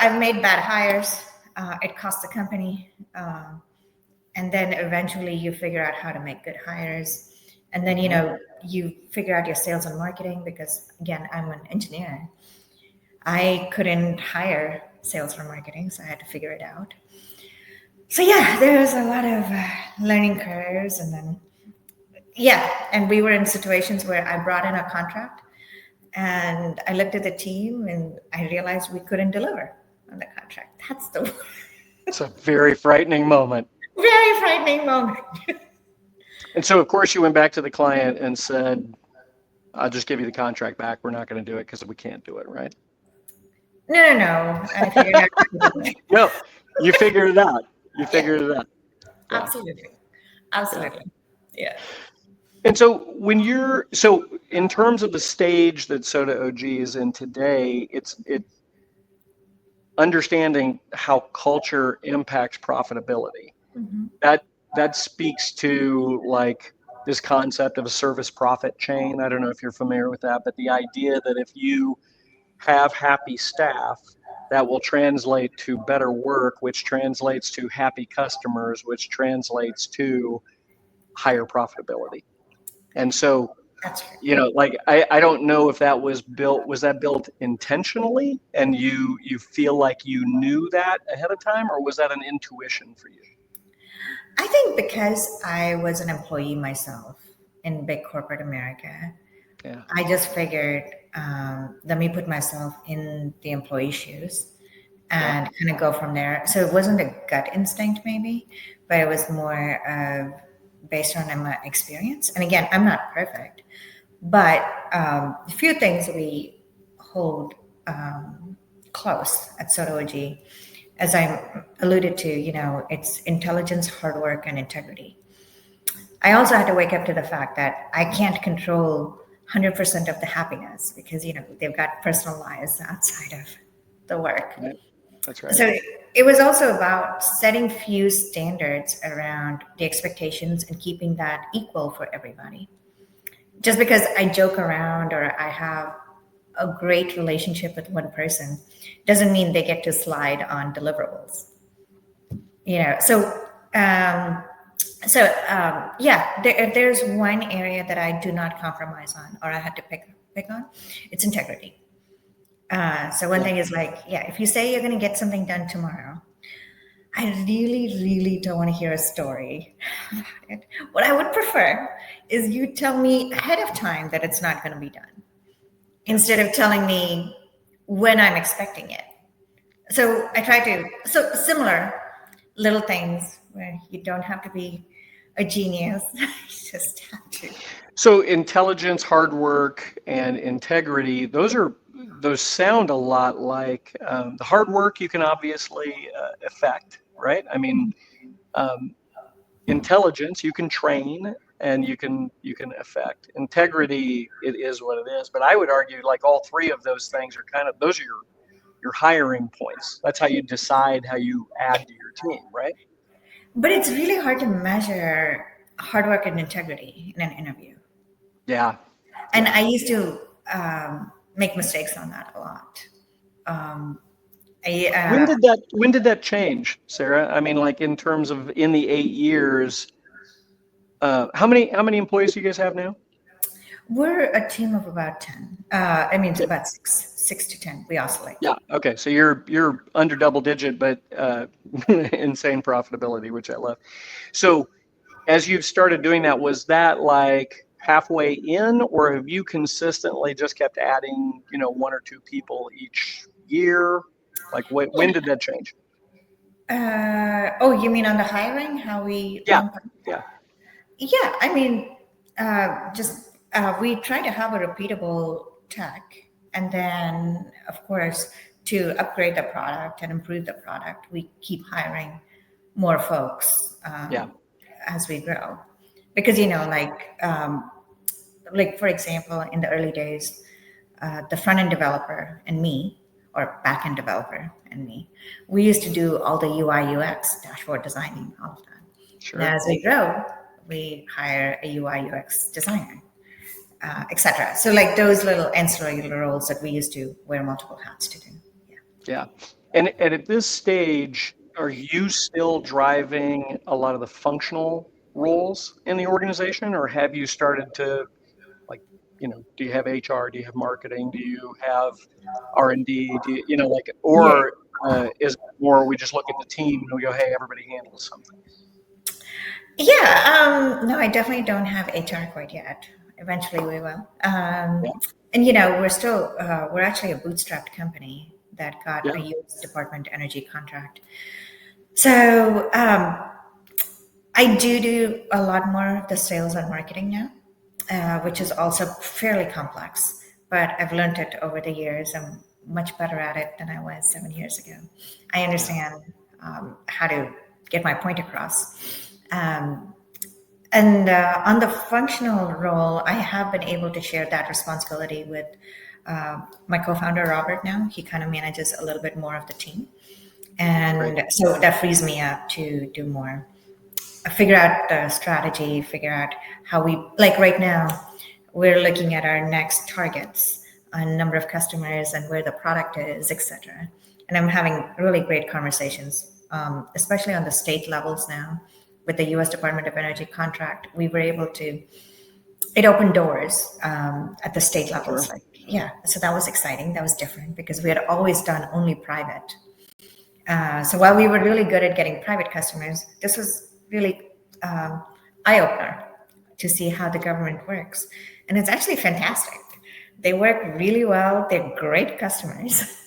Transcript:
I've made bad hires. It costs the company. And then eventually you figure out how to make good hires. And then, you figure out your sales and marketing because, again, I'm an engineer. I couldn't hire sales or marketing, so I had to figure it out. So, there was a lot of learning curves. And then, and we were in situations where I brought in a contract and I looked at the team and I realized we couldn't deliver on the contract. That's the It's a very frightening moment. Very frightening moment. And so, of course, you went back to the client and said, I'll just give you the contract back. We're not going to do it because we can't do it, right? No. I figured out. No, you figured it out. You figured it out. Yeah. Absolutely. Yeah. And so in terms of the stage that SOTAOG is in today, it's understanding how culture impacts profitability. Mm-hmm. That speaks to like this concept of a service profit chain. I don't know if you're familiar with that, but the idea that if you have happy staff, that will translate to better work, which translates to happy customers, which translates to higher profitability. And so, like, I don't know if that was built intentionally and you feel like you knew that ahead of time, or was that an intuition for you? I think because I was an employee myself in big corporate America, I just figured, let me put myself in the employee shoes and kind of go from there. So it wasn't a gut instinct maybe, but it was more based on my experience. And again, I'm not perfect, but a few things we hold close at SOTAOG, as I alluded to, it's intelligence, hard work, and integrity. I also had to wake up to the fact that I can't control 100% of the happiness because, they've got personal lives outside of the work. Right. That's right. So it was also about setting few standards around the expectations and keeping that equal for everybody. Just because I joke around or I have a great relationship with one person doesn't mean they get to slide on deliverables. There's one area that I do not compromise on, or I had to pick on. It's integrity. So one thing is like, if you say you're going to get something done tomorrow, I really, really don't want to hear a story about it. What I would prefer is you tell me ahead of time that it's not going to be done, instead of telling me when I'm expecting it. So I try to, similar little things where you don't have to be a genius, you just have to. So intelligence, hard work, and integrity, those sound a lot like the hard work you can obviously affect, right? I mean, intelligence you can train and you can affect. Integrity, it is what it is. But I would argue like all three of those things are those are your hiring points. That's how you decide how you add to your team, right? But it's really hard to measure hard work and integrity in an interview. Yeah. And I used to make mistakes on that a lot. When did that change, Sarah? I mean, like in terms of in the 8 years, how many employees do you guys have now? We're a team of about 10. It's about 6 to 10. We oscillate. Yeah. Okay. So you're under double digit, but insane profitability, which I love. So as you've started doing that, was that like halfway in, or have you consistently just kept adding, 1 or 2 people each year? Like when did that change? You mean on the hiring? How we? Yeah. We try to have a repeatable tech, and then of course to upgrade the product and improve the product, we keep hiring more folks as we grow. Because like for example, in the early days, the front-end developer and me, or back-end developer and me, we used to do all the UI UX dashboard designing, all of that. Sure. And as we grow, we hire a UI UX designer, etc. So like those little ancillary roles that we used to wear multiple hats to do. Yeah. And at this stage, are you still driving a lot of the functional roles in the organization, or have you started to, like, do you have HR? Do you have marketing? Do you have R&D? Do you, Yeah. or is it more we just look at the team and we go, hey, everybody handles something? Yeah, no, I definitely don't have HR quite yet. Eventually we will. Yeah, And we're actually a bootstrapped company that got yeah, a U.S. Department of Energy contract. So I do a lot more of the sales and marketing now, which is also fairly complex. But I've learned it over the years. I'm much better at it than I was 7 years ago. I yeah. understand how to get my point across. And on the functional role, I have been able to share that responsibility with my co-founder Robert. Now he kind of manages a little bit more of the team, Great. and so that frees me up to do more, figure out the strategy, figure out how we, like right now, we're looking at our next targets, a number of customers, and where the product is, etc. And I'm having really great conversations, especially on the state levels now. With the U.S. Department of Energy contract, we were able to. It opened doors at the state levels. Sure. Like, yeah, so that was exciting. That was different because we had always done only private. So while we were really good at getting private customers, this was really eye opener to see how the government works, and it's actually fantastic. They work really well. They're great customers.